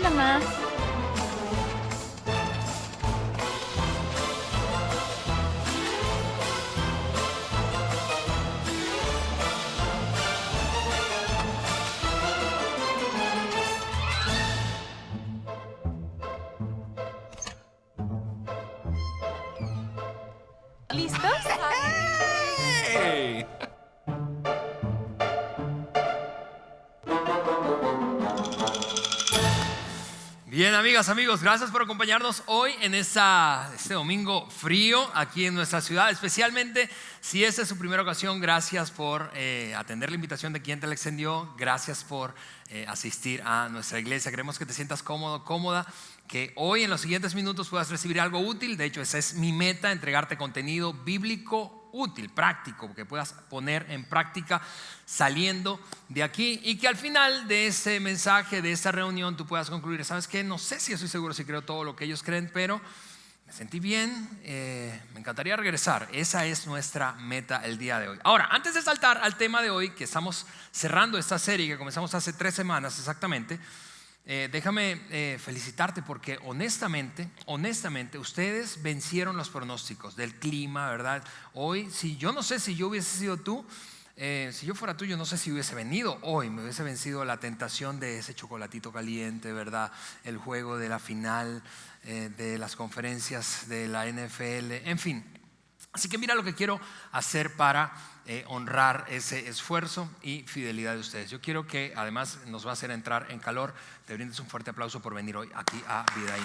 Hola, Ma. ¿Listos? ¡Hey! Bien, amigas, amigos, gracias por acompañarnos hoy en este domingo frío aquí en nuestra ciudad. Especialmente si esta es su primera ocasión, gracias por atender la invitación de quien te la extendió. Gracias por asistir a nuestra iglesia. Queremos que te sientas cómodo, cómoda, que hoy en los siguientes minutos puedas recibir algo útil. De hecho, esa es mi meta, entregarte contenido bíblico útil, práctico, que puedas poner en práctica saliendo de aquí, y que al final de ese mensaje, de esta reunión, tú puedas concluir: ¿sabes qué? No sé si estoy seguro si creo todo lo que ellos creen, pero me sentí bien, me encantaría regresar. Esa es nuestra meta el día de hoy. Ahora, antes de saltar al tema de hoy, que estamos cerrando esta serie que comenzamos hace 3 semanas exactamente, déjame felicitarte, porque honestamente ustedes vencieron los pronósticos del clima, ¿verdad? Hoy, si yo no sé si yo hubiese sido tú, si yo fuera tú, yo no sé si hubiese venido hoy. Me hubiese vencido la tentación de ese chocolatito caliente, ¿verdad? El juego de la final, de las conferencias de la NFL, en fin. Así que mira lo que quiero hacer para honrar ese esfuerzo y fidelidad de ustedes. Yo quiero que, además nos va a hacer entrar en calor, te brindes un fuerte aplauso por venir hoy aquí a Vidaín.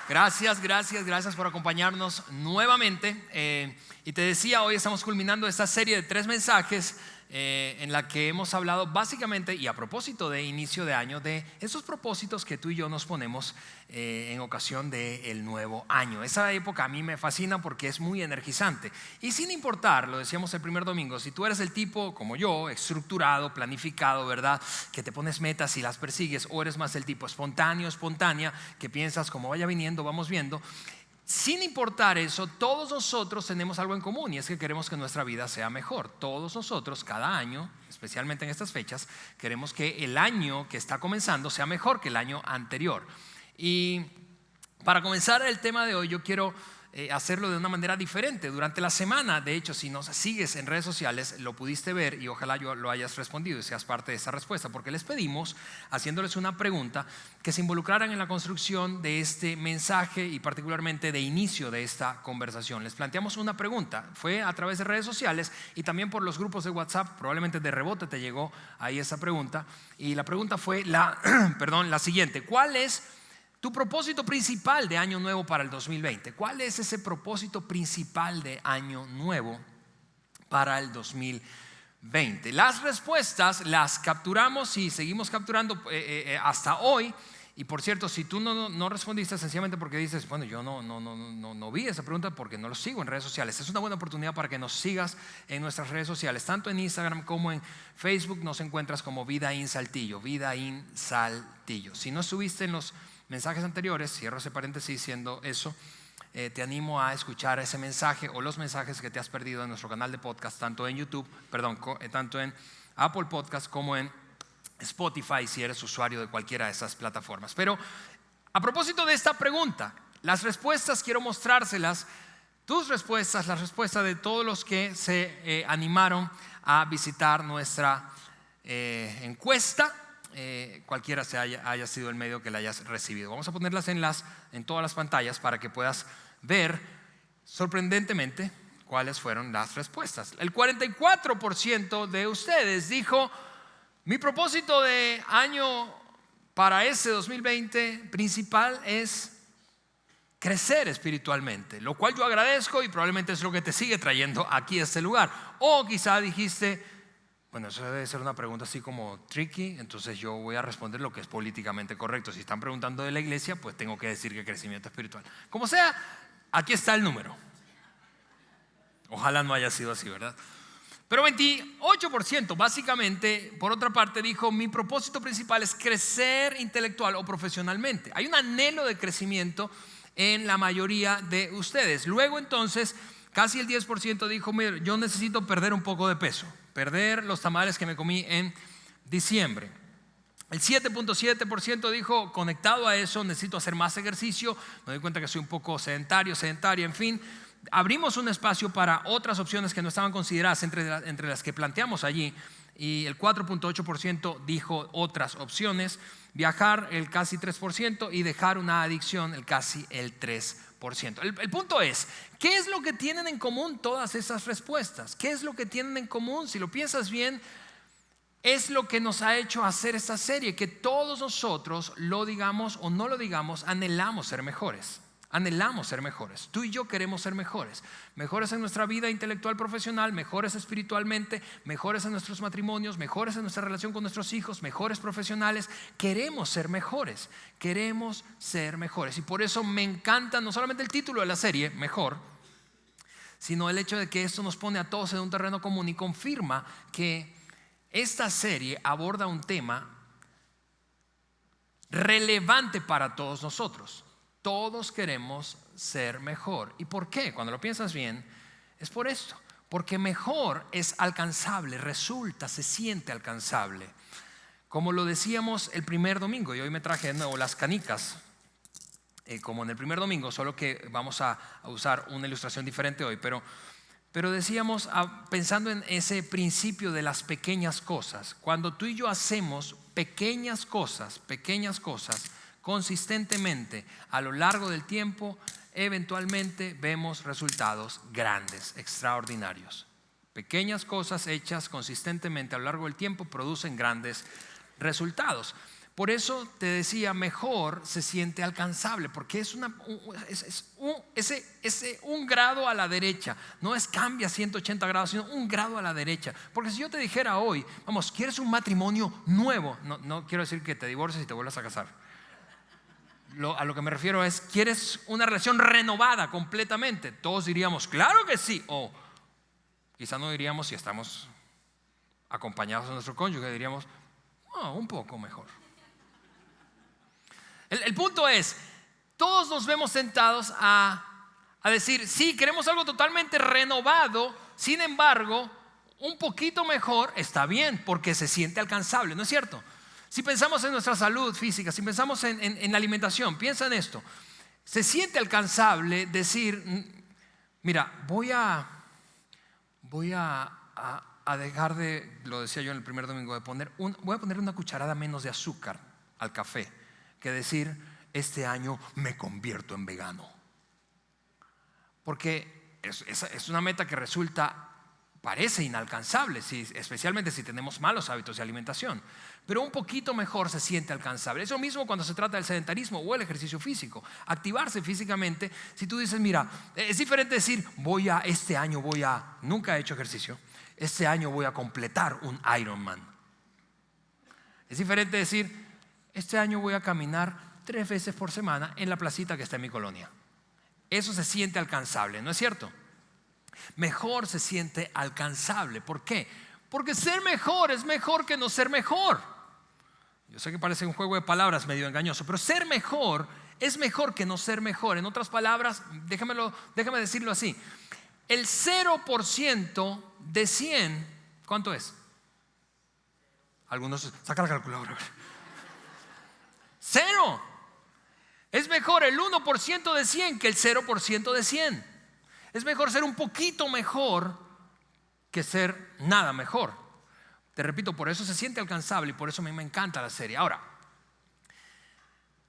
Gracias por acompañarnos nuevamente. Y te decía, hoy estamos culminando esta serie de 3 mensajes en la que hemos hablado básicamente, y a propósito de inicio de año, de esos propósitos que tú y yo nos ponemos en ocasión del nuevo año. Esa época a mí me fascina porque es muy energizante, y sin importar, lo decíamos el primer domingo, si tú eres el tipo como yo, estructurado, planificado, ¿verdad?, que te pones metas y las persigues, o eres más el tipo espontánea, que piensas como vaya viniendo, vamos viendo. Sin importar eso, todos nosotros tenemos algo en común, y es que queremos que nuestra vida sea mejor. Todos nosotros, cada año, especialmente en estas fechas, queremos que el año que está comenzando sea mejor que el año anterior. Y para comenzar el tema de hoy, yo quiero hacerlo de una manera diferente. Durante la semana, de hecho, si nos sigues en redes sociales, lo pudiste ver, y ojalá yo lo hayas respondido y seas parte de esa respuesta, porque les pedimos, haciéndoles una pregunta, que se involucraran en la construcción de este mensaje y particularmente de inicio de esta conversación. Les planteamos una pregunta, fue a través de redes sociales y también por los grupos de WhatsApp. Probablemente de rebote te llegó ahí esa pregunta, y la pregunta fue la siguiente: ¿cuál es tu propósito principal de año nuevo para el 2020? ¿Cuál es ese propósito principal de año nuevo para el 2020? Las respuestas las capturamos y seguimos capturando hasta hoy. Y por cierto, si tú no respondiste sencillamente porque dices: bueno, yo no vi esa pregunta porque no lo sigo en redes sociales, es una buena oportunidad para que nos sigas en nuestras redes sociales. Tanto en Instagram como en Facebook nos encuentras como Vidaín Saltillo, Vidaín Saltillo. Si no estuviste en los mensajes anteriores, cierro ese paréntesis diciendo eso, te animo a escuchar ese mensaje o los mensajes que te has perdido en nuestro canal de podcast, tanto en tanto en Apple Podcast como en Spotify, si eres usuario de cualquiera de esas plataformas. Pero a propósito de esta pregunta, las respuestas quiero mostrárselas, tus respuestas, las respuestas de todos los que se animaron a visitar nuestra encuesta, cualquiera haya sido el medio que la hayas recibido. Vamos a ponerlas en todas las pantallas para que puedas ver sorprendentemente cuáles fueron las respuestas. El 44% de ustedes dijo: mi propósito de año para ese 2020 principal es crecer espiritualmente, lo cual yo agradezco y probablemente es lo que te sigue trayendo aquí a este lugar. O quizá dijiste: bueno, eso debe ser una pregunta así como tricky, entonces yo voy a responder lo que es políticamente correcto. Si están preguntando de la iglesia, pues tengo que decir que crecimiento espiritual. Como sea, aquí está el número. Ojalá no haya sido así, ¿verdad? Pero 28% básicamente, por otra parte, dijo: mi propósito principal es crecer intelectual o profesionalmente. Hay un anhelo de crecimiento en la mayoría de ustedes. Luego entonces, casi el 10% dijo: mira, yo necesito perder un poco de peso. perder los tamales que me comí en diciembre. El 7.7% dijo, conectado a eso, necesito hacer más ejercicio, me doy cuenta que soy un poco sedentaria, en fin. Abrimos un espacio para otras opciones que no estaban consideradas entre las que planteamos allí, y el 4.8% dijo otras opciones: viajar el casi 3% y dejar una adicción el casi el 3%. El punto es, ¿qué es lo que tienen en común todas esas respuestas? ¿Qué es lo que tienen en común? Si lo piensas bien, es lo que nos ha hecho hacer esta serie, que todos nosotros, lo digamos o no lo digamos, anhelamos ser mejores. Anhelamos ser mejores. Tú y yo queremos ser mejores. Mejores en nuestra vida intelectual profesional, mejores espiritualmente, mejores en nuestros matrimonios, mejores en nuestra relación con nuestros hijos, mejores profesionales. Queremos ser mejores. Queremos ser mejores. Y por eso me encanta no solamente el título de la serie, Mejor, sino el hecho de que esto nos pone a todos en un terreno común y confirma que esta serie aborda un tema relevante para todos nosotros. Todos queremos ser mejor. ¿Y por qué? Cuando lo piensas bien, es por esto. Porque mejor es alcanzable, resulta, se siente alcanzable. Como lo decíamos el primer domingo, y hoy me traje de nuevo las canicas, como en el primer domingo, solo que vamos a usar una ilustración diferente hoy. Pero decíamos, pensando en ese principio de las pequeñas cosas, cuando tú y yo hacemos pequeñas cosas consistentemente a lo largo del tiempo, eventualmente vemos resultados grandes, extraordinarios. Pequeñas cosas hechas consistentemente a lo largo del tiempo producen grandes resultados. Por eso te decía, mejor se siente alcanzable, porque es un grado a la derecha. No es cambia 180 grados, sino un grado a la derecha. Porque si yo te dijera hoy, vamos, ¿quieres un matrimonio nuevo? No quiero decir que te divorcies y te vuelvas a casar. A lo que me refiero es, ¿quieres una relación renovada completamente? Todos diríamos, claro que sí. O quizá no diríamos, si estamos acompañados de nuestro cónyuge, diríamos, un poco mejor. El punto es, todos nos vemos tentados a decir, sí, queremos algo totalmente renovado. Sin embargo, un poquito mejor está bien, porque se siente alcanzable, ¿no es cierto? Si pensamos en nuestra salud física, si pensamos en la alimentación, piensa en esto. Se siente alcanzable decir, mira, voy a dejar de, lo decía yo en el primer domingo, voy a poner una cucharada menos de azúcar al café, que decir, este año me convierto en vegano. Porque es una meta que parece inalcanzable, especialmente si tenemos malos hábitos de alimentación. Pero un poquito mejor se siente alcanzable. Es lo mismo cuando se trata del sedentarismo o el ejercicio físico. Activarse físicamente, si tú dices, mira, es diferente decir, nunca he hecho ejercicio, este año voy a completar un Ironman. Es diferente decir, este año voy a caminar 3 veces por semana en la placita que está en mi colonia. Eso se siente alcanzable, ¿no es cierto? Mejor se siente alcanzable. ¿Por qué? Porque ser mejor es mejor que no ser mejor. Yo sé que parece un juego de palabras medio engañoso, pero ser mejor es mejor que no ser mejor. En otras palabras, déjame decirlo así. El 0% de 100, ¿cuánto es? Algunos, saca la calculadora. 0. Es mejor el 1% de 100 que el 0% de 100. Es mejor ser un poquito mejor que ser nada mejor. Te repito, por eso se siente alcanzable y por eso a mí me encanta la serie. Ahora,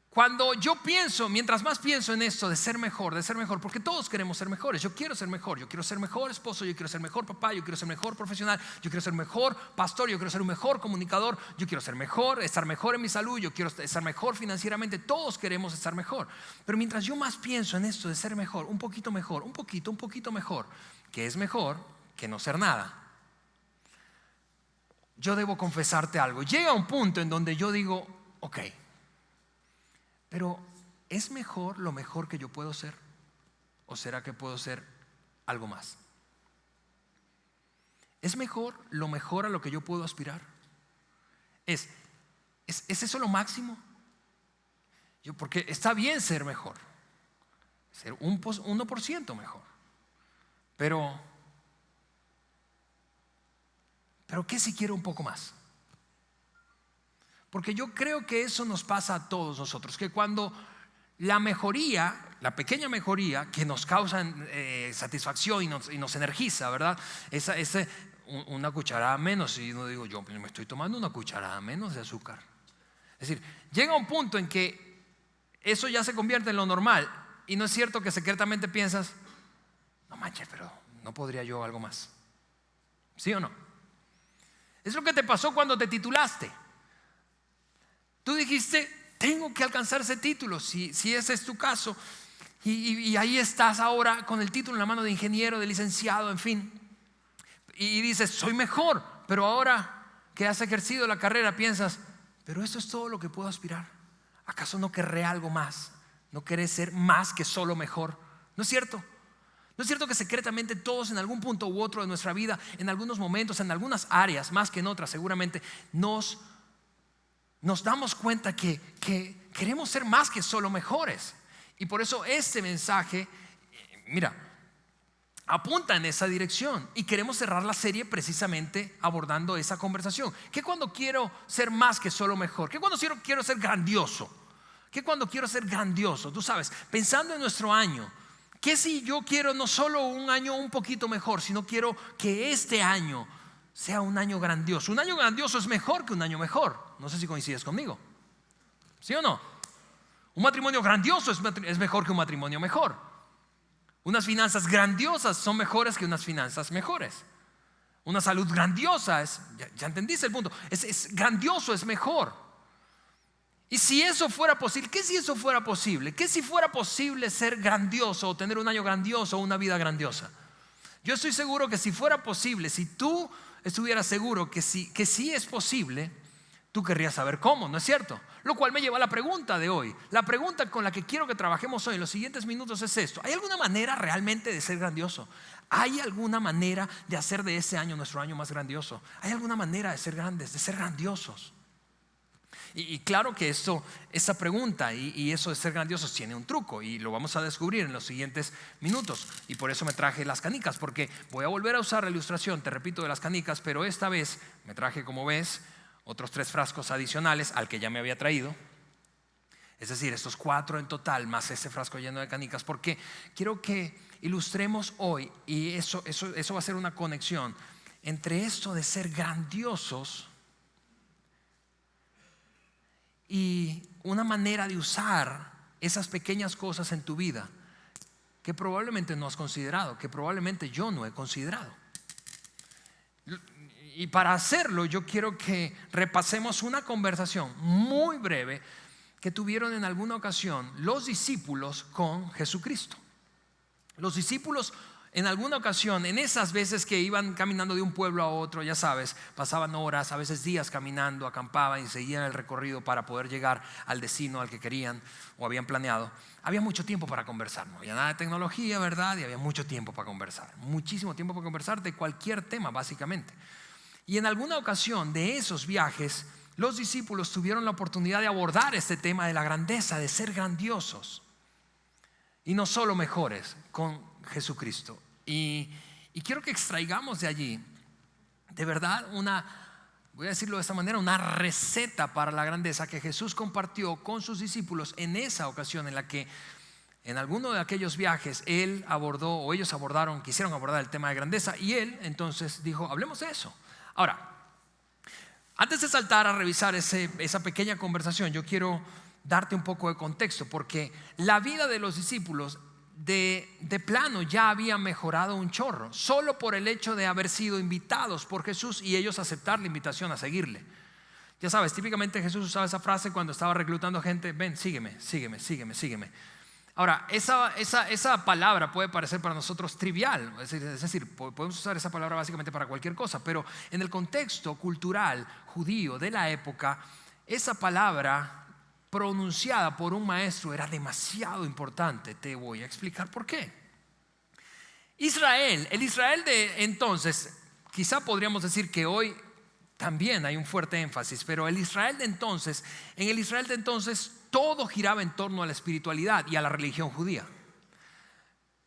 cuando yo mientras más pienso en esto de ser mejor, porque todos queremos ser mejores. Yo quiero ser mejor esposo, yo quiero ser mejor papá, yo quiero ser mejor profesional, yo quiero ser mejor pastor, yo quiero ser un mejor comunicador, yo quiero ser mejor, estar mejor en mi salud, yo quiero estar mejor financieramente. Todos queremos estar mejor. Pero mientras yo más pienso en esto de ser mejor, un poquito mejor, un poquito mejor, que es mejor que no ser nada, yo debo confesarte algo. Llega un punto en donde yo digo, ok, pero ¿es mejor lo mejor que yo puedo ser? ¿O será que puedo ser algo más? ¿Es mejor lo mejor a lo que yo puedo aspirar? ¿Es eso lo máximo? Porque está bien ser mejor, ser 1% mejor, pero pero ¿qué si quiero un poco más? Porque yo creo que eso nos pasa a todos nosotros, que cuando la mejoría, la pequeña mejoría que nos causa satisfacción y nos energiza, ¿verdad? Una cucharada menos, y no digo yo me estoy tomando una cucharada menos de azúcar. Es decir, llega un punto en que eso ya se convierte en lo normal, y no es cierto que secretamente piensas, no manches, pero no podría yo algo más. ¿Sí o no? Es lo que te pasó cuando te titulaste. Tú dijiste, tengo que alcanzar ese título, si ese es tu caso, y ahí estás ahora con el título en la mano de ingeniero, de licenciado, en fin, y dices, soy mejor, pero ahora que has ejercido la carrera piensas, pero eso es todo lo que puedo aspirar. ¿Acaso no querré algo más? ¿No querré ser más que solo mejor? ¿No es cierto? ¿No es cierto que secretamente todos en algún punto u otro de nuestra vida, en algunos momentos, en algunas áreas, más que en otras seguramente, nos damos cuenta que queremos ser más que solo mejores? Y por eso este mensaje, mira, apunta en esa dirección, y queremos cerrar la serie precisamente abordando esa conversación. ¿Qué cuando quiero ser más que solo mejor? ¿Qué cuando quiero ser grandioso? ¿Qué cuando quiero ser grandioso? Tú sabes, pensando en nuestro año, ¿qué si yo quiero no solo un año un poquito mejor, sino quiero que este año sea un año grandioso? Un año grandioso es mejor que un año mejor. No sé si coincides conmigo. ¿Sí o no? Un matrimonio grandioso es mejor que un matrimonio mejor. Unas finanzas grandiosas son mejores que unas finanzas mejores. Una salud grandiosa ya entendiste el punto. Es grandioso, es mejor. Y si eso fuera posible, ¿qué si eso fuera posible? ¿Qué si fuera posible ser grandioso o tener un año grandioso o una vida grandiosa? Yo estoy seguro que si fuera posible, si tú estuvieras seguro que sí es posible, tú querrías saber cómo, ¿no es cierto? Lo cual me lleva a la pregunta de hoy. La pregunta con la que quiero que trabajemos hoy en los siguientes minutos es esto: ¿hay alguna manera realmente de ser grandioso? ¿Hay alguna manera de hacer de ese año nuestro año más grandioso? ¿Hay alguna manera de ser grandes, de ser grandiosos? Y claro que esa pregunta y eso de ser grandiosos tiene un truco, y lo vamos a descubrir en los siguientes minutos. Y por eso me traje las canicas, porque voy a volver a usar la ilustración, te repito, de las canicas, pero esta vez me traje, como ves, otros 3 frascos adicionales al que ya me había traído. Es decir, estos 4 en total, más ese frasco lleno de canicas, porque quiero que ilustremos hoy, y eso va a ser una conexión entre esto de ser grandiosos y una manera de usar esas pequeñas cosas en tu vida que probablemente no has considerado, que probablemente yo no he considerado. Y para hacerlo, yo quiero que repasemos una conversación muy breve que tuvieron en alguna ocasión los discípulos con Jesucristo. Los discípulos en alguna ocasión, en esas veces que iban caminando de un pueblo a otro, ya sabes, pasaban horas, a veces días caminando, acampaban y seguían el recorrido para poder llegar al destino al que querían o habían planeado. Había mucho tiempo para conversar, no había nada de tecnología, ¿verdad? Y había mucho tiempo para conversar, muchísimo tiempo para conversar de cualquier tema, básicamente. Y en alguna ocasión de esos viajes, los discípulos tuvieron la oportunidad de abordar este tema de la grandeza, de ser grandiosos y no solo mejores con Jesucristo. Y quiero que extraigamos de allí, de verdad, voy a decirlo de esta manera, una receta para la grandeza que Jesús compartió con sus discípulos en esa ocasión en la que en alguno de aquellos viajes él abordó, o ellos quisieron abordar el tema de grandeza, y él entonces dijo, hablemos de eso. Ahora, antes de saltar a revisar esa pequeña conversación, yo quiero darte un poco de contexto, porque la vida de los discípulos de plano ya había mejorado un chorro, solo por el hecho de haber sido invitados por Jesús y ellos aceptar la invitación a seguirle. Ya sabes, típicamente Jesús usaba esa frase cuando estaba reclutando gente: ven, sígueme, sígueme, sígueme, sígueme. Ahora, esa palabra puede parecer para nosotros trivial, es decir, podemos usar esa palabra básicamente para cualquier cosa, pero en el contexto cultural judío de la época, esa palabra pronunciada por un maestro era demasiado importante. Te voy a explicar por qué. El Israel de entonces, quizá podríamos decir que hoy también hay un fuerte énfasis, pero en el Israel de entonces todo giraba en torno a la espiritualidad y a la religión judía.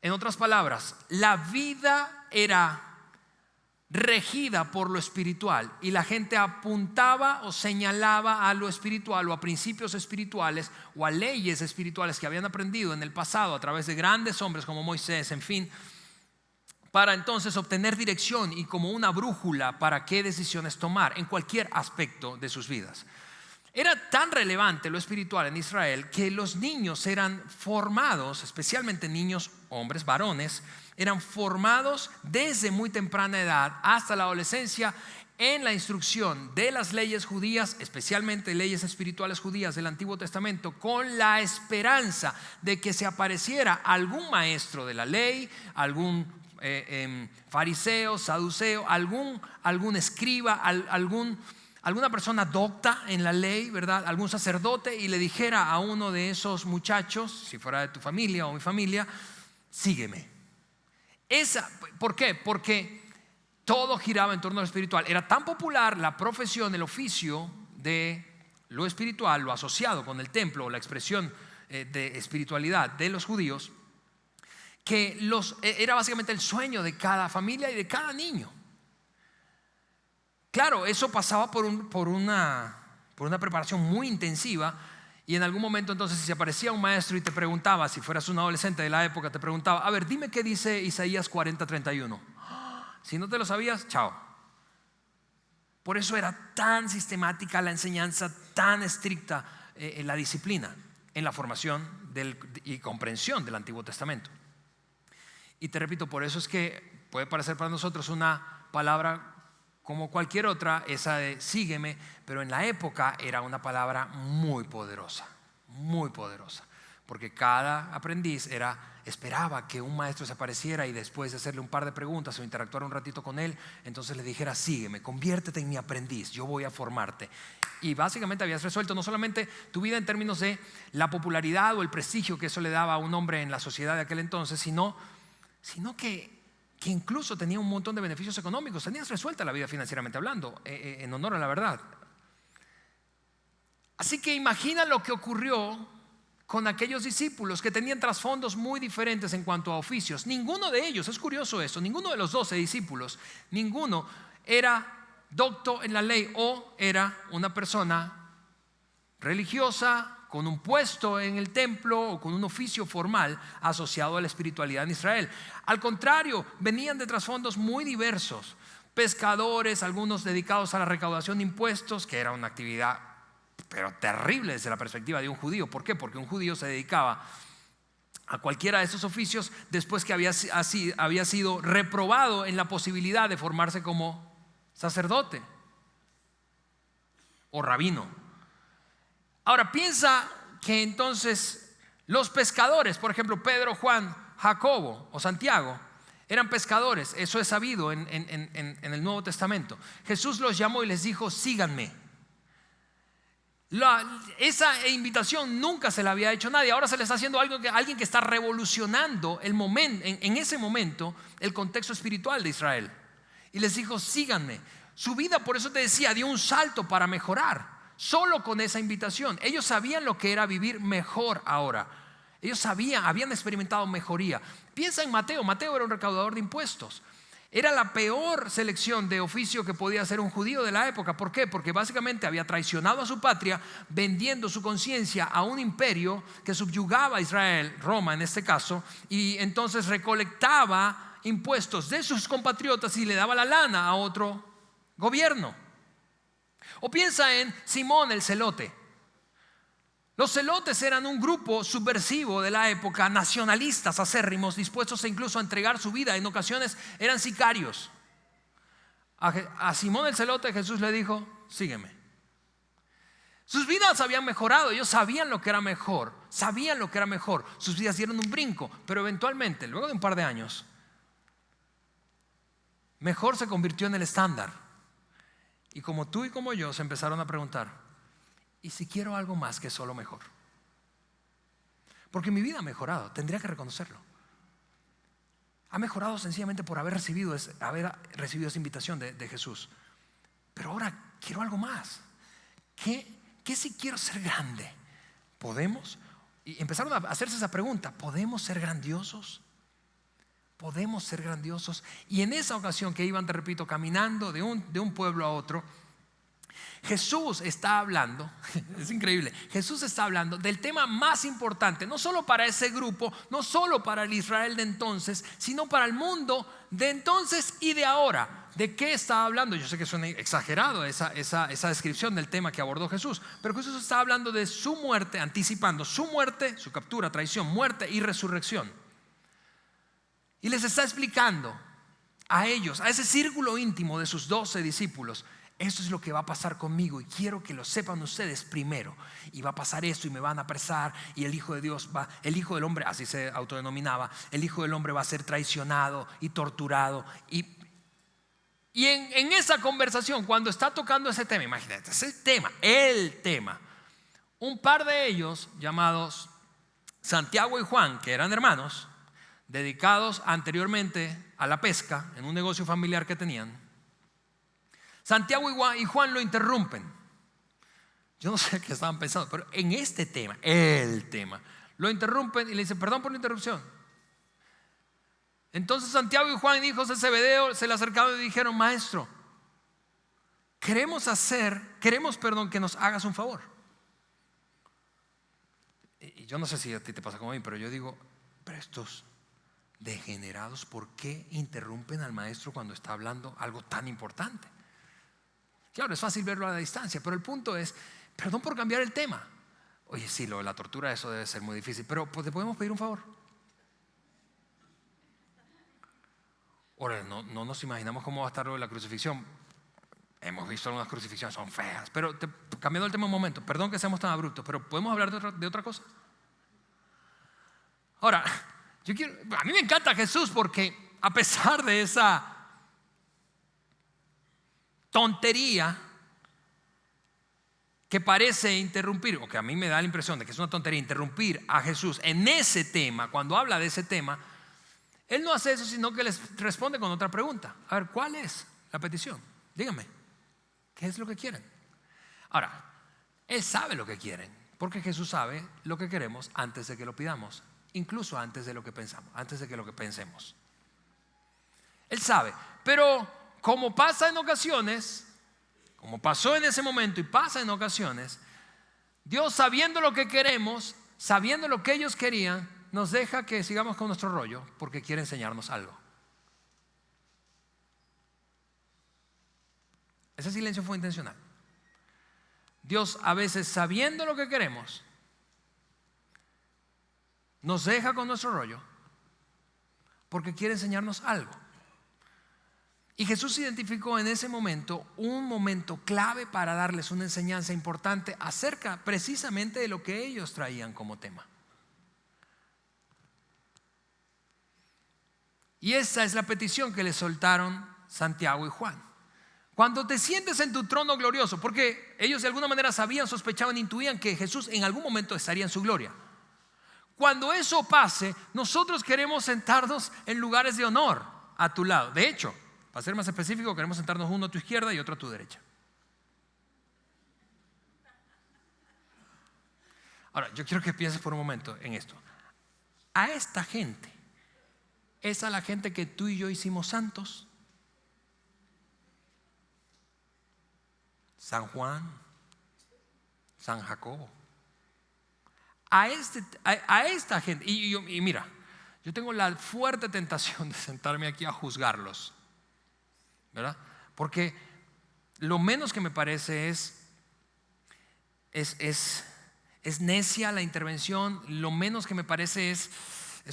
En otras palabras, la vida era regida por lo espiritual, y la gente apuntaba o señalaba a lo espiritual o a principios espirituales o a leyes espirituales que habían aprendido en el pasado a través de grandes hombres como Moisés, en fin, para entonces obtener dirección y como una brújula para qué decisiones tomar en cualquier aspecto de sus vidas. Era tan relevante lo espiritual en Israel que los niños eran formados, especialmente niños, hombres, varones, eran formados desde muy temprana edad hasta la adolescencia en la instrucción de las leyes judías, especialmente leyes espirituales judías del Antiguo Testamento, con la esperanza de que se apareciera algún maestro de la ley, algún fariseo, saduceo, algún escriba, alguna persona docta en la ley, ¿verdad? Algún sacerdote, y le dijera a uno de esos muchachos, si fuera de tu familia o mi familia, sígueme. ¿Por qué? Porque todo giraba en torno a lo espiritual. Era tan popular la profesión, el oficio de lo espiritual, lo asociado con el templo, la expresión de espiritualidad de los judíos, que era básicamente el sueño de cada familia y de cada niño. Claro, eso pasaba por una preparación muy intensiva, y en algún momento entonces si se aparecía un maestro y te preguntaba, si fueras un adolescente de la época, te preguntaba, a ver, dime qué dice Isaías 40:31. Si no te lo sabías, chao. Por eso era tan sistemática la enseñanza, tan estricta la disciplina en la formación y comprensión del Antiguo Testamento. Y te repito, por eso es que puede parecer para nosotros una palabra como cualquier otra, esa de sígueme, pero en la época era una palabra muy poderosa, porque cada aprendiz esperaba que un maestro se apareciera y después de hacerle un par de preguntas o interactuar un ratito con él, entonces le dijera, sígueme, conviértete en mi aprendiz, yo voy a formarte. Y básicamente habías resuelto no solamente tu vida en términos de la popularidad o el prestigio que eso le daba a un hombre en la sociedad de aquel entonces, sino que incluso tenía un montón de beneficios económicos. Tenías resuelta la vida financieramente hablando, en honor a la verdad. Así que imagina lo que ocurrió con aquellos discípulos que tenían trasfondos muy diferentes en cuanto a oficios. Ninguno de ellos, es curioso eso, ninguno de los 12 discípulos, ninguno era docto en la ley o era una persona religiosa con un puesto en el templo o con un oficio formal asociado a la espiritualidad en Israel. Al contrario, venían de trasfondos muy diversos. Pescadores, algunos dedicados a la recaudación de impuestos, que era una actividad pero terrible desde la perspectiva de un judío. ¿Por qué? Porque un judío se dedicaba a cualquiera de esos oficios después que había sido reprobado en la posibilidad de formarse como sacerdote o rabino. Ahora piensa que entonces los pescadores, por ejemplo Pedro, Juan, Jacobo o Santiago, eran pescadores. Eso es sabido en el Nuevo Testamento. Jesús los llamó y les dijo, síganme. Esa invitación nunca se la había hecho nadie. Ahora se le está haciendo alguien que está revolucionando en ese momento el contexto espiritual de Israel. Y les dijo, síganme. Su vida, por eso te decía, dio un salto para mejorar. Solo con esa invitación. Ellos sabían lo que era vivir mejor ahora. Ellos habían experimentado mejoría. Piensa en Mateo. Mateo era un recaudador de impuestos. Era la peor selección de oficio que podía hacer un judío de la época. ¿Por qué? Porque básicamente había traicionado a su patria, vendiendo su conciencia a un imperio que subyugaba a Israel, Roma en este caso, y entonces recolectaba impuestos de sus compatriotas y le daba la lana a otro gobierno. O piensa en Simón el Celote. Los celotes eran un grupo subversivo de la época, nacionalistas acérrimos, dispuestos incluso a entregar su vida. En ocasiones eran sicarios. A Simón el Celote Jesús le dijo, sígueme. Sus vidas habían mejorado, ellos sabían lo que era mejor, sus vidas dieron un brinco, pero eventualmente, luego de un par de años, mejor se convirtió en el estándar. Y como tú y como yo se empezaron a preguntar, ¿y si quiero algo más que solo mejor? Porque mi vida ha mejorado, tendría que reconocerlo. Ha mejorado sencillamente por haber recibido esa invitación de Jesús. Pero ahora quiero algo más. ¿Qué si quiero ser grande? ¿Podemos? Y empezaron a hacerse esa pregunta, ¿podemos ser grandiosos? Podemos ser grandiosos. Y en esa ocasión que iban, te repito, caminando de un pueblo a otro, Jesús está hablando, es increíble, Jesús está hablando del tema más importante, no solo para ese grupo, no solo para el Israel de entonces, sino para el mundo de entonces y de ahora. ¿De qué está hablando? Yo sé que suena exagerado esa descripción del tema que abordó Jesús, pero Jesús está hablando de su muerte, anticipando su muerte, su captura, traición, muerte y resurrección. Y les está explicando a ellos, a ese círculo íntimo de sus 12 discípulos: esto es lo que va a pasar conmigo y quiero que lo sepan ustedes primero. Y va a pasar esto y me van a apresar, y el Hijo de Dios el Hijo del Hombre, así se autodenominaba, el Hijo del Hombre va a ser traicionado y torturado. Y en esa conversación, cuando está tocando ese tema, imagínate, el tema, un par de ellos llamados Santiago y Juan, que eran hermanos, dedicados anteriormente a la pesca en un negocio familiar que tenían, Santiago y Juan lo interrumpen. Yo no sé qué estaban pensando, pero en este tema, el tema, lo interrumpen y le dicen: perdón por la interrupción. Entonces Santiago y Juan, hijos de Zebedeo, se le acercaron y dijeron: maestro, queremos que nos hagas un favor. Y yo no sé si a ti te pasa como a mí, pero yo digo: pero estos degenerados, ¿por qué interrumpen al maestro cuando está hablando algo tan importante? Claro, es fácil verlo a la distancia, pero el punto es: perdón por cambiar el tema. Oye, sí, lo de la tortura, eso debe ser muy difícil, pero ¿te podemos pedir un favor? Ahora, no nos imaginamos cómo va a estar lo de la crucifixión. Hemos visto algunas crucifixiones, son feas, pero cambiando el tema un momento, perdón que seamos tan abruptos, pero ¿podemos hablar de otra cosa? Ahora, a mí me encanta Jesús, porque a pesar de esa tontería que parece interrumpir, o que a mí me da la impresión de que es una tontería interrumpir a Jesús en ese tema, cuando habla de ese tema, Él no hace eso, sino que les responde con otra pregunta. A ver, ¿cuál es la petición? Díganme, ¿qué es lo que quieren? Ahora, Él sabe lo que quieren, porque Jesús sabe lo que queremos antes de que lo pidamos, incluso antes de lo que pensamos, antes de que lo que pensemos. Él sabe, pero como pasa en ocasiones, como pasó en ese momento y pasa en ocasiones, Dios, sabiendo lo que queremos, sabiendo lo que ellos querían, nos deja que sigamos con nuestro rollo porque quiere enseñarnos algo. Ese silencio fue intencional. Dios, a veces, sabiendo lo que queremos, nos deja con nuestro rollo porque quiere enseñarnos algo. Y Jesús identificó en ese momento un momento clave para darles una enseñanza importante acerca precisamente de lo que ellos traían como tema. Y esa es la petición que le soltaron Santiago y Juan. Cuando te sientes en tu trono glorioso, porque ellos de alguna manera sabían, sospechaban, intuían que Jesús en algún momento estaría en su gloria. Cuando eso pase, nosotros queremos sentarnos en lugares de honor a tu lado. De hecho, para ser más específico, queremos sentarnos uno a tu izquierda y otro a tu derecha. Ahora, yo quiero que pienses por un momento en esto. A esta gente, ¿es a la gente que tú y yo hicimos santos? San Juan, San Jacobo. A esta gente, y mira, yo tengo la fuerte tentación de sentarme aquí a juzgarlos, ¿verdad? Porque lo menos que me parece es necia la intervención. Lo menos que me parece es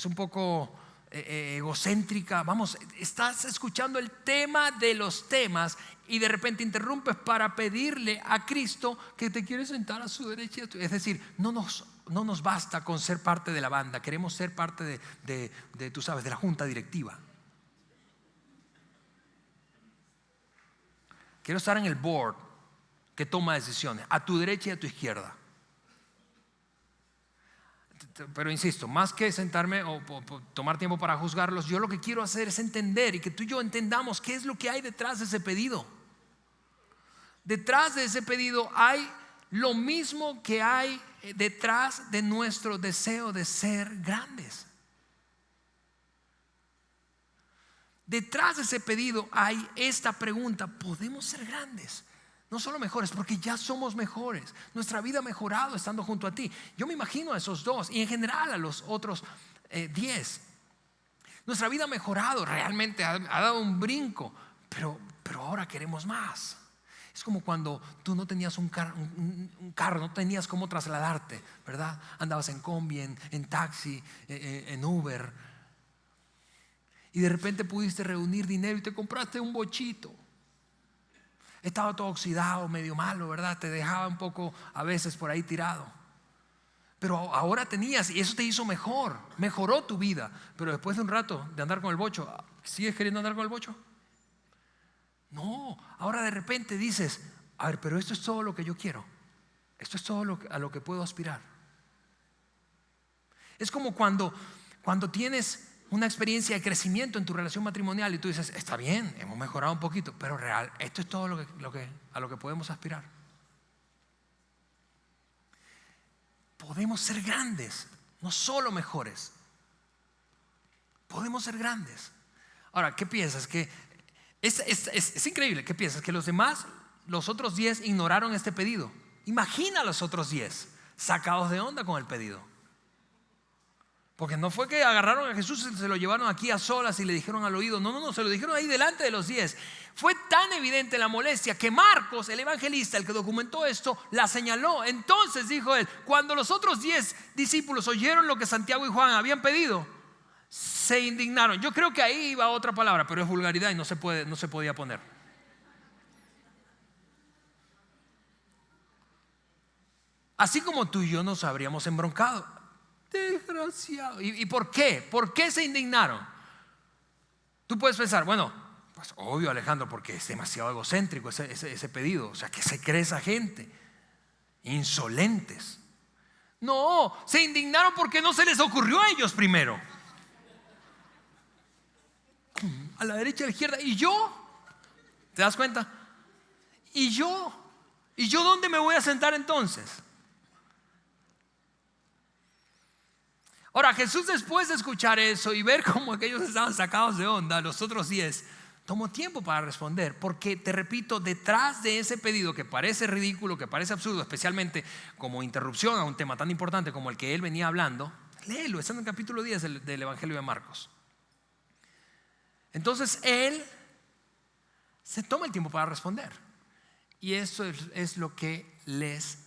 un poco egocéntrica. Vamos, estás escuchando el tema de los temas y de repente interrumpes para pedirle a Cristo que te quiere sentar a su derecha. Es decir, no nos basta con ser parte de la banda, queremos ser parte de tú sabes, de la junta directiva. Quiero estar en el board que toma decisiones, a tu derecha y a tu izquierda. Pero insisto, más que sentarme o tomar tiempo para juzgarlos, yo lo que quiero hacer es entender y que tú y yo entendamos qué es lo que hay detrás de ese pedido. Detrás de ese pedido hay lo mismo que hay detrás de nuestro deseo de ser grandes. detrás de ese pedido hay esta pregunta: ¿podemos ser grandes? No solo mejores, porque ya somos mejores. Nuestra vida ha mejorado estando junto a ti. Yo me imagino a esos dos y en general a los otros 10. Nuestra vida ha mejorado, realmente ha dado un brinco, pero ahora queremos más. Es como cuando tú no tenías un carro, no tenías cómo trasladarte, ¿verdad? Andabas en combi, en taxi, en Uber, y de repente pudiste reunir dinero y te compraste un bochito. Estaba todo oxidado, medio malo, ¿verdad? Te dejaba un poco a veces por ahí tirado. Pero ahora tenías, y eso te hizo mejoró tu vida. Pero después de un rato de andar con el bocho, ¿sigues queriendo andar con el bocho? No, ahora de repente dices: a ver, pero esto es todo lo que yo quiero. Esto es todo a lo que puedo aspirar. Es como cuando tienes una experiencia de crecimiento en tu relación matrimonial y tú dices: está bien, hemos mejorado un poquito, pero real, esto es todo a lo que podemos aspirar. Podemos ser grandes, no solo mejores. Podemos ser grandes. Ahora, ¿qué piensas? Que es increíble. ¿Qué piensas? Que los otros 10 ignoraron este pedido. Imagina a los otros 10 sacados de onda con el pedido. Porque no fue que agarraron a Jesús y se lo llevaron aquí a solas y le dijeron al oído. No, se lo dijeron ahí delante de los 10. Fue tan evidente la molestia que Marcos, el evangelista, el que documentó esto, la señaló. Entonces dijo él: cuando los otros 10 discípulos oyeron lo que Santiago y Juan habían pedido, se indignaron. Yo creo que ahí iba otra palabra, pero es vulgaridad y no se podía poner. Así como tú y yo nos habríamos embroncado. Desgraciado. ¿Y por qué? ¿Por qué se indignaron? Tú puedes pensar: bueno, pues obvio, Alejandro, porque es demasiado egocéntrico ese pedido. O sea, ¿qué se cree esa gente? Insolentes. No, se indignaron porque no se les ocurrió a ellos primero. A la derecha, a la izquierda. ¿Y yo? ¿Te das cuenta? ¿Y yo? ¿Y yo dónde me voy a sentar entonces? Ahora, Jesús, después de escuchar eso y ver cómo aquellos estaban sacados de onda, los otros 10, tomó tiempo para responder. Porque, te repito, detrás de ese pedido que parece ridículo, que parece absurdo, especialmente como interrupción a un tema tan importante como el que él venía hablando, léelo, está en el capítulo 10 del Evangelio de Marcos. Entonces él se toma el tiempo para responder. Y eso es lo que les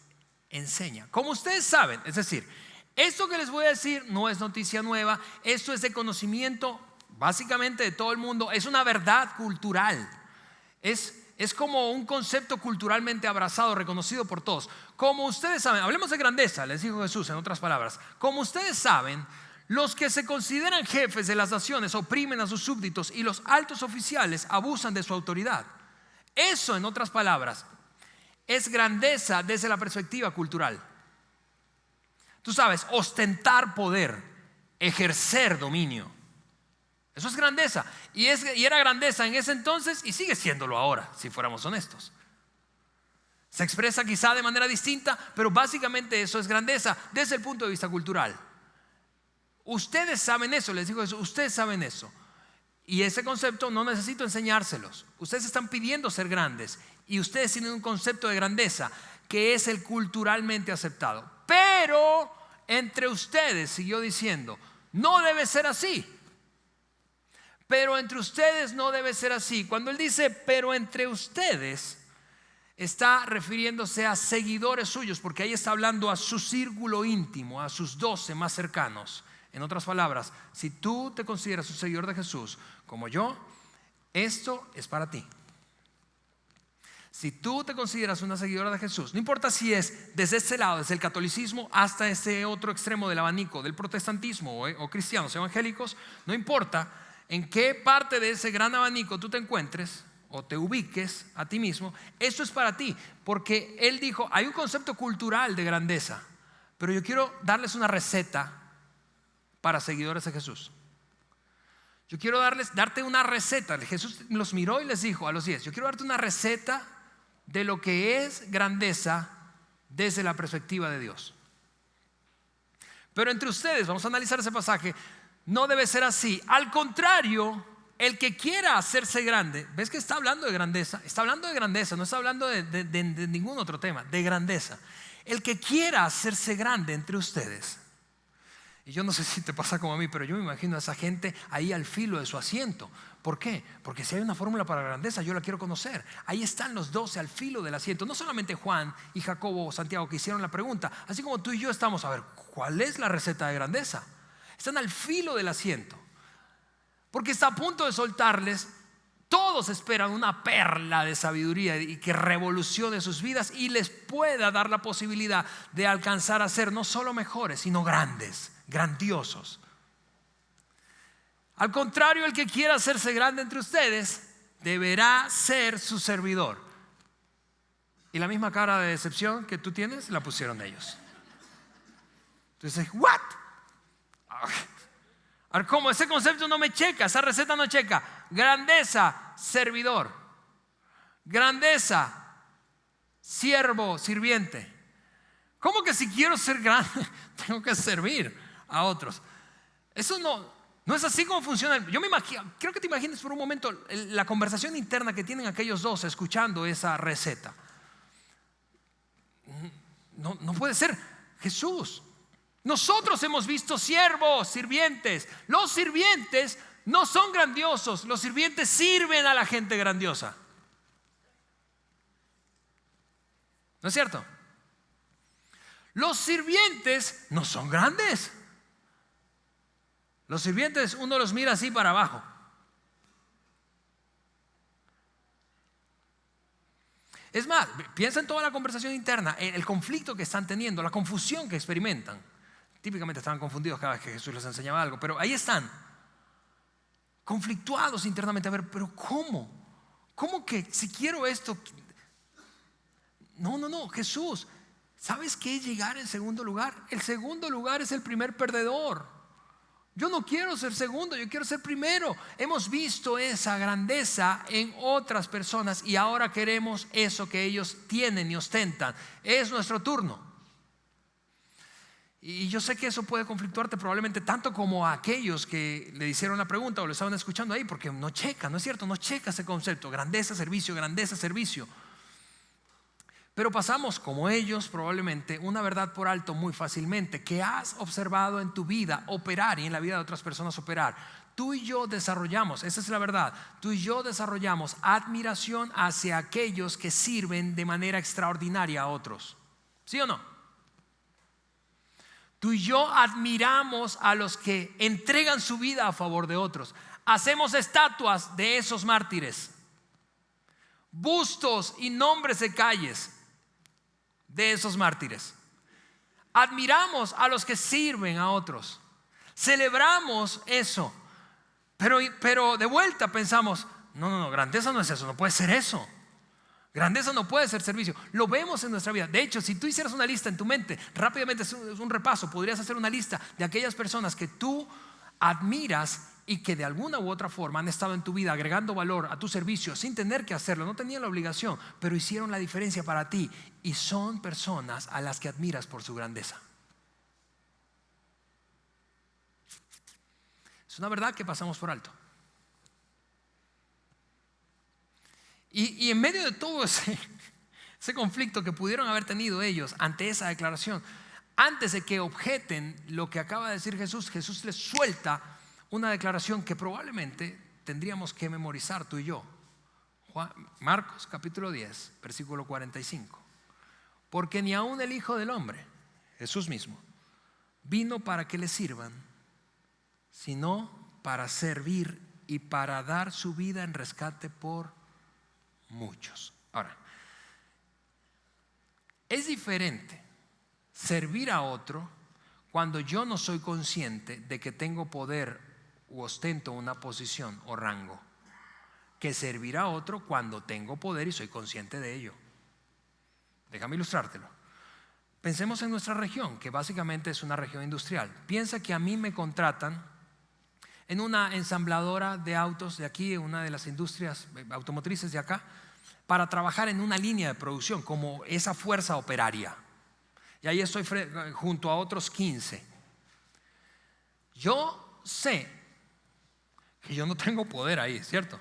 enseña. Como ustedes saben, es decir, esto que les voy a decir no es noticia nueva. Esto es de conocimiento básicamente de todo el mundo. Es una verdad cultural. Es como un concepto culturalmente abrazado, reconocido por todos. Como ustedes saben, hablemos de grandeza, les dijo Jesús en otras palabras. Como ustedes saben, los que se consideran jefes de las naciones oprimen a sus súbditos y los altos oficiales abusan de su autoridad. Eso, en otras palabras, es grandeza desde la perspectiva cultural. Tú sabes, ostentar poder, ejercer dominio. Eso es grandeza. Y era grandeza en ese entonces y sigue siéndolo ahora, si fuéramos honestos. Se expresa quizá de manera distinta, pero básicamente eso es grandeza desde el punto de vista cultural. Ustedes saben eso, les digo eso, ustedes saben eso. Y ese concepto no necesito enseñárselos. Ustedes están pidiendo ser grandes y ustedes tienen un concepto de grandeza que es el culturalmente aceptado. Pero entre ustedes, siguió diciendo, no debe ser así. Pero entre ustedes no debe ser así. Cuando él dice pero entre ustedes, está refiriéndose a seguidores suyos, porque ahí está hablando a su círculo íntimo, a sus 12 más cercanos. En otras palabras, si tú te consideras un seguidor de Jesús como yo, esto es para ti. Si tú te consideras una seguidora de Jesús, no importa si es desde este lado, desde el catolicismo hasta ese otro extremo del abanico, del protestantismo o cristianos evangélicos, no importa en qué parte de ese gran abanico tú te encuentres o te ubiques a ti mismo, esto es para ti. Porque él dijo, hay un concepto cultural de grandeza, pero yo quiero darles una receta para seguidores de Jesús. Yo quiero darte una receta. Jesús los miró y les dijo a los 10, yo quiero darte una receta de lo que es grandeza desde la perspectiva de Dios. Pero entre ustedes, vamos a analizar ese pasaje, no debe ser así. Al contrario, el que quiera hacerse grande, ¿ves que está hablando de grandeza? Está hablando de grandeza, no está hablando de ningún otro tema, de grandeza. El que quiera hacerse grande entre ustedes. Y yo no sé si te pasa como a mí, pero yo me imagino a esa gente ahí al filo de su asiento. ¿Por qué? Porque si hay una fórmula para la grandeza, yo la quiero conocer. Ahí están los 12 al filo del asiento. No solamente Juan y Jacobo o Santiago que hicieron la pregunta, así como tú y yo estamos a ver, ¿cuál es la receta de grandeza? Están al filo del asiento. Porque está a punto de soltarles. Todos esperan una perla de sabiduría y que revolucione sus vidas y les pueda dar la posibilidad de alcanzar a ser no solo mejores, sino grandes, grandiosos. Al contrario, el que quiera hacerse grande entre ustedes deberá ser su servidor. Y la misma cara de decepción que tú tienes la pusieron ellos. Entonces, ¿what? A ver, ¿cómo? Ese concepto no me checa, esa receta no checa. Grandeza, servidor. Grandeza, siervo, sirviente. ¿Cómo que si quiero ser grande tengo que servir a otros? Eso no es así como funciona. Yo me imagino, creo que te imagines por un momento la conversación interna que tienen aquellos dos escuchando esa receta. No puede ser. Jesús, nosotros hemos visto siervos, sirvientes. Los sirvientes no son grandiosos. Los sirvientes sirven a la gente grandiosa. ¿No es cierto? Los sirvientes no son grandes. Los sirvientes uno los mira así para abajo. Es más, piensa en toda la conversación interna, en el conflicto que están teniendo, la confusión que experimentan. Típicamente estaban confundidos cada vez que Jesús les enseñaba algo, pero ahí están, conflictuados internamente. A ver, pero ¿cómo? ¿Cómo que si quiero esto? No, Jesús, ¿sabes qué es llegar en segundo lugar? El segundo lugar es el primer perdedor. Yo no quiero ser segundo, yo quiero ser primero. Hemos visto esa grandeza en otras personas y ahora queremos eso que ellos tienen y ostentan. Es nuestro turno. Y yo sé que eso puede conflictuarte probablemente tanto como a aquellos que le hicieron la pregunta o lo estaban escuchando ahí, porque no checa, ¿no es cierto? No checa ese concepto, grandeza, servicio, grandeza, servicio. Pero pasamos como ellos probablemente una verdad por alto muy fácilmente, que has observado en tu vida operar y en la vida de otras personas operar. Tú y yo desarrollamos, esa es la verdad, tú y yo desarrollamos admiración hacia aquellos que sirven de manera extraordinaria a otros. ¿Sí o no? Tú y yo admiramos a los que entregan su vida a favor de otros. Hacemos estatuas de esos mártires, bustos y nombres de calles de esos mártires. Admiramos a los que sirven a otros. Celebramos eso. Pero de vuelta pensamos, no, grandeza no es eso, no puede ser eso. Grandeza no puede ser servicio. Lo vemos en nuestra vida. De hecho, si tú hicieras una lista en tu mente, rápidamente es un repaso, podrías hacer una lista de aquellas personas que tú admiras y que de alguna u otra forma han estado en tu vida agregando valor a tu servicio sin tener que hacerlo, no tenían la obligación, pero hicieron la diferencia para ti y son personas a las que admiras por su grandeza. Es una verdad que pasamos por alto. Y en medio de todo ese conflicto que pudieron haber tenido ellos ante esa declaración, antes de que objeten lo que acaba de decir Jesús, Jesús les suelta una declaración que probablemente tendríamos que memorizar tú y yo. Marcos capítulo 10, versículo 45. Porque ni aun el Hijo del Hombre, Jesús mismo, vino para que le sirvan, sino para servir y para dar su vida en rescate por muchos. Ahora, es diferente servir a otro cuando yo no soy consciente de que tengo poder u ostento una posición o rango, que servir a otro cuando tengo poder y soy consciente de ello. Déjame ilustrártelo. Pensemos en nuestra región, que básicamente es una región industrial. Piensa que a mí me contratan en una ensambladora de autos de aquí, en una de las industrias automotrices de acá, para trabajar en una línea de producción como esa fuerza operaria. Y ahí estoy junto a otros 15. Yo sé que yo no tengo poder ahí, ¿cierto?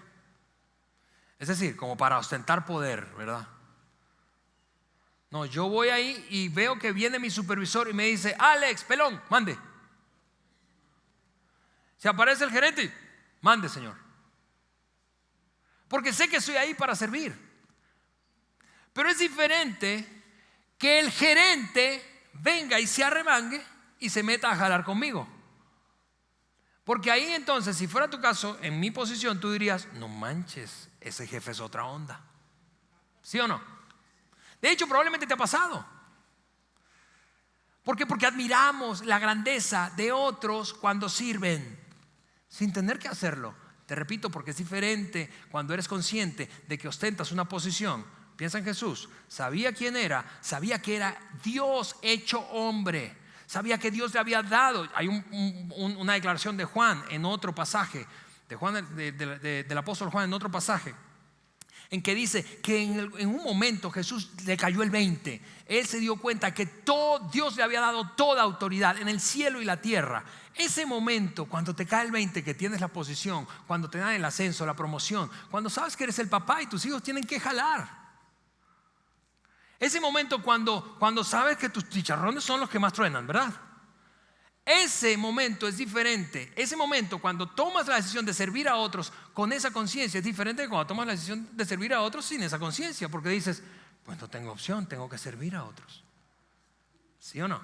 Es decir, como para ostentar poder, ¿verdad? No, yo voy ahí y veo que viene mi supervisor y me dice: Alex, pelón, mande. Se aparece el gerente, mande, señor. Porque sé que estoy ahí para servir. Pero es diferente que el gerente venga y se arremangue y se meta a jalar conmigo. Porque ahí entonces, si fuera tu caso, en mi posición, tú dirías: no manches, ese jefe es otra onda. ¿Sí o no? De hecho, probablemente te ha pasado. ¿Por qué? Porque admiramos la grandeza de otros cuando sirven, sin tener que hacerlo. Te repito, porque es diferente cuando eres consciente de que ostentas una posición. Piensa en Jesús. Sabía quién era, sabía que era Dios hecho hombre. Sabía que Dios le había dado. Hay una declaración de Juan en otro pasaje, de Juan, del apóstol Juan en otro pasaje, en que dice que en un momento Jesús le cayó el 20. Él se dio cuenta que Dios le había dado toda autoridad en el cielo y la tierra. Ese momento, cuando te cae el 20, que tienes la posición, cuando te dan el ascenso, la promoción, cuando sabes que eres el papá y tus hijos tienen que jalar. Ese momento cuando sabes que tus chicharrones son los que más truenan, ¿verdad? Ese momento es diferente. Ese momento cuando tomas la decisión de servir a otros con esa conciencia es diferente de cuando tomas la decisión de servir a otros sin esa conciencia, porque dices: pues no tengo opción, tengo que servir a otros. ¿Sí o no?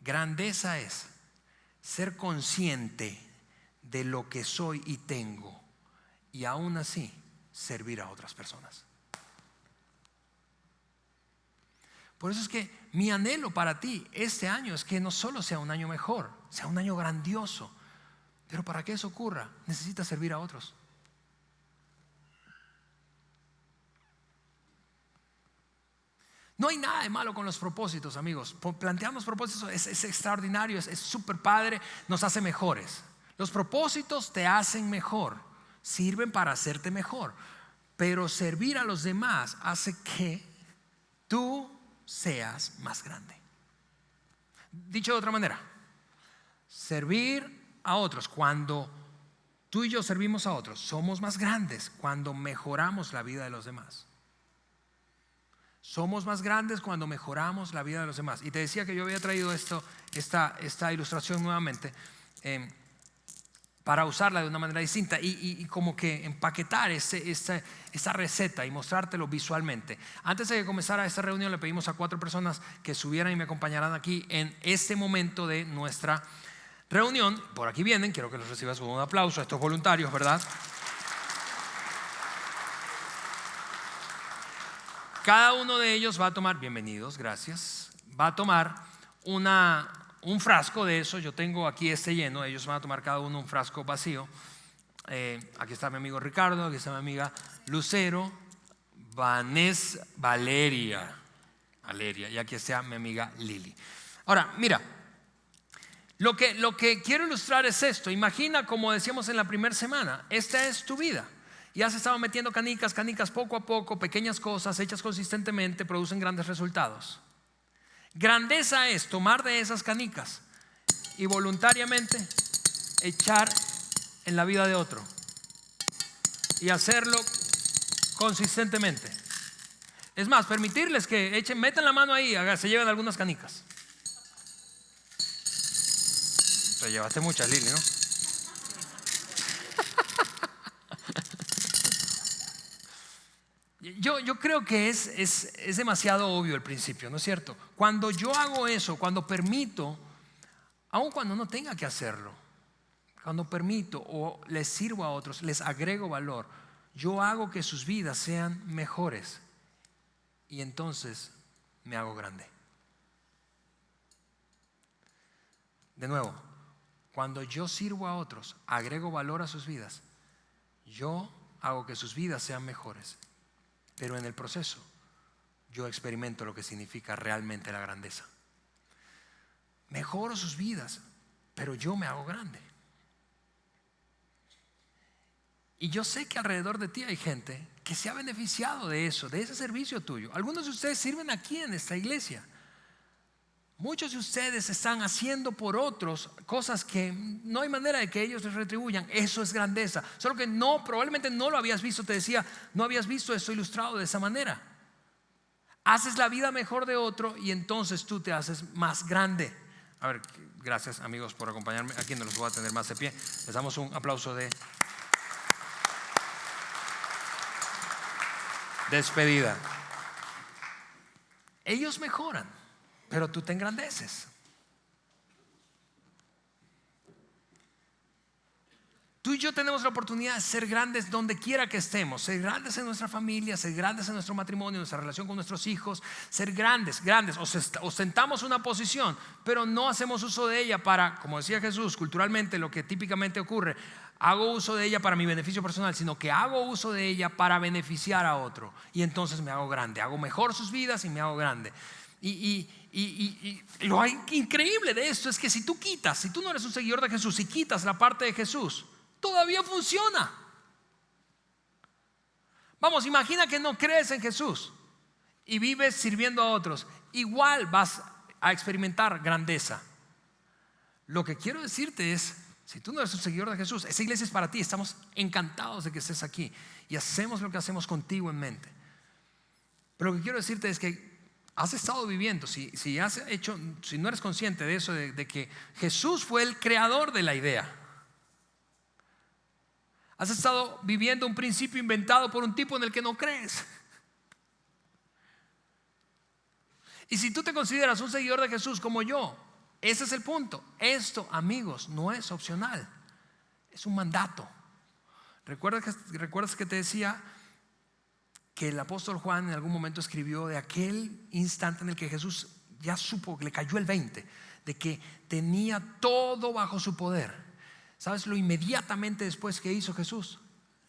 Grandeza es ser consciente de lo que soy y tengo, y aún así servir a otras personas. Por eso es que mi anhelo para ti este año es que no solo sea un año mejor, sea un año grandioso. Pero para que eso ocurra, necesitas servir a otros. No hay nada de malo con los propósitos, amigos. Planteamos propósitos, es extraordinario, es súper padre, nos hace mejores. Los propósitos te hacen mejor, sirven para hacerte mejor. Pero servir a los demás hace que tú seas más grande. Dicho de otra manera, servir a otros, cuando tú y yo servimos a otros, somos más grandes cuando mejoramos la vida de los demás. Somos más grandes cuando mejoramos la vida de los demás. Y te decía que yo había traído esta ilustración nuevamente para usarla de una manera distinta y como que empaquetar esta receta y mostrártelo visualmente. Antes de que comenzara esta reunión, le pedimos a 4 personas que subieran y me acompañaran aquí en este momento de nuestra reunión. Por aquí vienen, quiero que los recibas con un aplauso a estos voluntarios, ¿verdad? Cada uno de ellos va a tomar, bienvenidos, gracias, va a tomar un frasco de eso. Yo tengo aquí este lleno, ellos van a tomar cada uno un frasco vacío. Aquí está mi amigo Ricardo, aquí está mi amiga Lucero, Valeria, y aquí está mi amiga Lili. Ahora, mira, lo que quiero ilustrar es esto. Imagina, como decíamos en la primera semana, esta es tu vida. Y has estado metiendo canicas poco a poco. Pequeñas cosas hechas consistentemente producen grandes resultados. Grandeza es tomar de esas canicas y voluntariamente echar en la vida de otro y hacerlo consistentemente. Es más, permitirles que metan la mano ahí, se lleven algunas canicas. Te llevaste muchas, Lili, ¿no? Yo creo que es demasiado obvio el principio, ¿no es cierto? Cuando yo hago eso, cuando permito, aun cuando no tenga que hacerlo, cuando permito o les sirvo a otros, les agrego valor, yo hago que sus vidas sean mejores y entonces me hago grande. De nuevo, cuando yo sirvo a otros, agrego valor a sus vidas, yo hago que sus vidas sean mejores. Pero en el proceso yo experimento lo que significa realmente la grandeza. Mejoro sus vidas, pero yo me hago grande. Y yo sé que alrededor de ti hay gente que se ha beneficiado de eso, de ese servicio tuyo. Algunos de ustedes sirven aquí en esta iglesia. Muchos de ustedes están haciendo por otros cosas que no hay manera de que ellos les retribuyan. Eso es grandeza. Solo que probablemente no lo habías visto. Te decía, no habías visto esto ilustrado de esa manera. Haces la vida mejor de otro y entonces tú te haces más grande. A ver, gracias amigos por acompañarme. Aquí no los voy a tener más de pie. Les damos un aplauso de despedida. Ellos mejoran, pero tú te engrandeces. Tú y yo tenemos la oportunidad de ser grandes donde quiera que estemos. Ser grandes en nuestra familia, ser grandes en nuestro matrimonio, en nuestra relación con nuestros hijos. Ser grandes. Ostentamos una posición, pero no hacemos uso de ella para, como decía Jesús, culturalmente lo que típicamente ocurre, hago uso de ella para mi beneficio personal, sino que hago uso de ella para beneficiar a otro. Y entonces me hago grande, hago mejor sus vidas y me hago grande. Y lo increíble de esto es que si tú no eres un seguidor de Jesús y quitas la parte de Jesús, todavía funciona. Vamos, imagina que no crees en Jesús y vives sirviendo a otros. Igual vas a experimentar grandeza. Lo que quiero decirte es, si tú no eres un seguidor de Jesús, esa iglesia es para ti. Estamos encantados de que estés aquí y hacemos lo que hacemos contigo en mente. Pero lo que quiero decirte es que has estado viviendo, si no eres consciente de eso, de que Jesús fue el creador de la idea. Has estado viviendo un principio inventado por un tipo en el que no crees. Y si tú te consideras un seguidor de Jesús como yo, ese es el punto. Esto, amigos, no es opcional, es un mandato. ¿Recuerdas que te decía que el apóstol Juan en algún momento escribió de aquel instante en el que Jesús ya supo, que le cayó el 20, de que tenía todo bajo su poder? ¿Sabes lo inmediatamente después que hizo Jesús?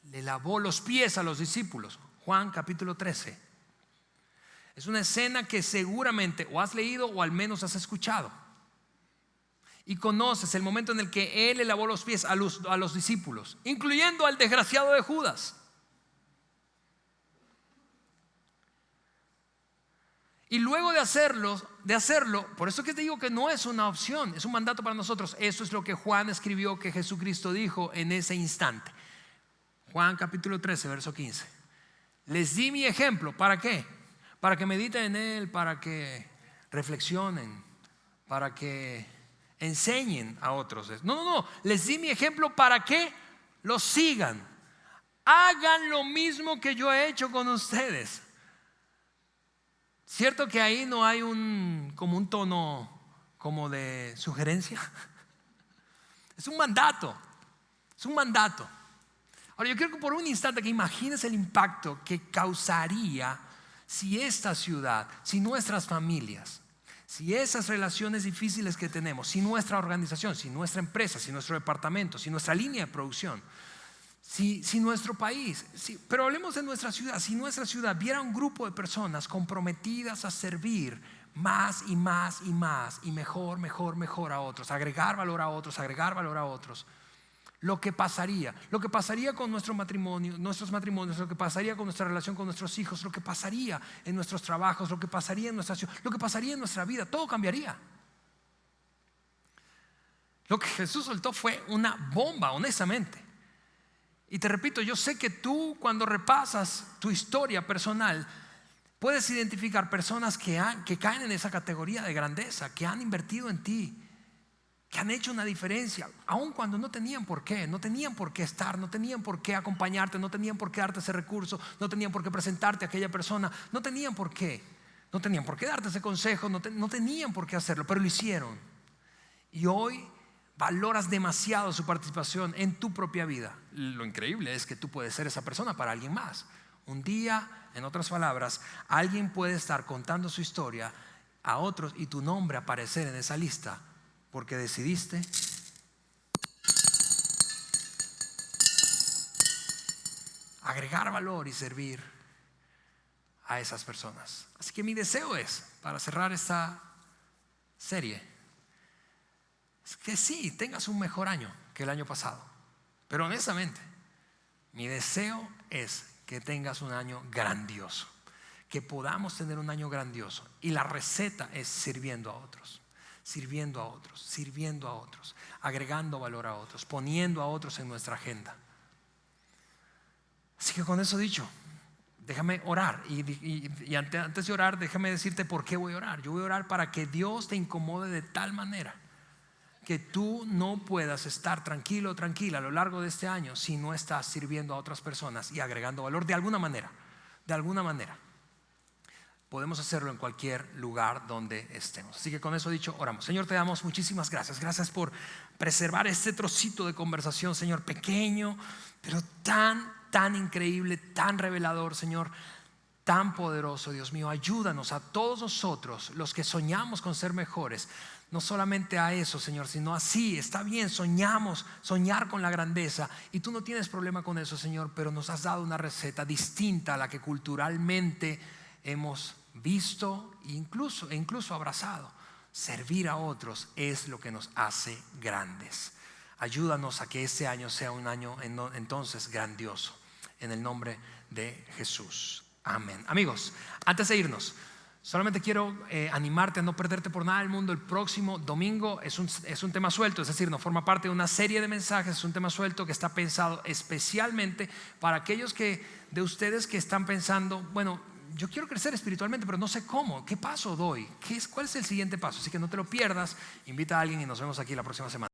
Le lavó los pies a los discípulos. Juan capítulo 13. Es una escena que seguramente o has leído o al menos has escuchado. Y conoces el momento en el que Él le lavó los pies a los discípulos, incluyendo al desgraciado de Judas. Y luego de hacerlo, por eso que te digo que no es una opción, es un mandato para nosotros. Eso es lo que Juan escribió que Jesucristo dijo en ese instante. Juan capítulo 13, verso 15. Les di mi ejemplo, ¿para qué? Para que mediten en él, para que reflexionen, para que enseñen a otros. No, les di mi ejemplo para que lo sigan. Hagan lo mismo que yo he hecho con ustedes. ¿Cierto que ahí no hay como un tono como de sugerencia? Es un mandato. Es un mandato. Ahora yo quiero que por un instante que imagines el impacto que causaría si esta ciudad, si nuestras familias, si esas relaciones difíciles que tenemos, si nuestra organización, si nuestra empresa, si nuestro departamento, si nuestra línea de producción, si nuestro país, pero hablemos de nuestra ciudad, si nuestra ciudad viera un grupo de personas comprometidas a servir más y más y más y mejor a otros, agregar valor a otros, lo que pasaría con nuestros matrimonios, lo que pasaría con nuestra relación con nuestros hijos, lo que pasaría en nuestros trabajos, lo que pasaría en nuestra ciudad, lo que pasaría en nuestra vida, todo cambiaría. Lo que Jesús soltó fue una bomba, honestamente. Y te repito, yo sé que tú cuando repasas tu historia personal puedes identificar personas que caen en esa categoría de grandeza, que han invertido en ti, que han hecho una diferencia, aun cuando no tenían por qué estar, no tenían por qué acompañarte, no tenían por qué darte ese recurso, no tenían por qué presentarte a aquella persona, no tenían por qué darte ese consejo, no tenían por qué hacerlo, pero lo hicieron. Y hoy valoras demasiado su participación en tu propia vida. Lo increíble es que tú puedes ser esa persona para alguien más. Un día, en otras palabras, alguien puede estar contando su historia a otros y tu nombre aparecer en esa lista porque decidiste agregar valor y servir a esas personas. Así que mi deseo es, para cerrar esta serie, es que sí, tengas un mejor año que el año pasado. Pero honestamente, mi deseo es que tengas un año grandioso, que podamos tener un año grandioso. Y la receta es sirviendo a otros. sirviendo a otros, agregando valor a otros, poniendo a otros en nuestra agenda. Así que con eso dicho, déjame orar y antes de orar, déjame decirte por qué voy a orar. Yo voy a orar para que Dios te incomode de tal manera que tú no puedas estar tranquilo o tranquila a lo largo de este año si no estás sirviendo a otras personas y agregando valor de alguna manera. De alguna manera. Podemos hacerlo en cualquier lugar donde estemos. Así que con eso dicho, oramos. Señor, te damos muchísimas gracias. Gracias por preservar este trocito de conversación, Señor, pequeño, pero tan increíble, tan revelador, Señor, tan poderoso. Dios mío, ayúdanos a todos nosotros, los que soñamos con ser mejores, no solamente a eso, Señor, sino así, está bien, soñar con la grandeza, y tú no tienes problema con eso, Señor, pero nos has dado una receta distinta a la que culturalmente hemos visto e incluso abrazado. Servir a otros es lo que nos hace grandes. Ayúdanos a que este año sea un año entonces grandioso, en el nombre de Jesús. Amén. Amigos, antes de irnos, solamente quiero animarte a no perderte por nada del mundo. El próximo domingo es un tema suelto, es decir, no forma parte de una serie de mensajes, es un tema suelto que está pensado especialmente para aquellos de ustedes que están pensando, bueno, yo quiero crecer espiritualmente, pero no sé cómo, ¿qué paso doy? ¿Cuál es el siguiente paso? Así que no te lo pierdas, invita a alguien y nos vemos aquí la próxima semana.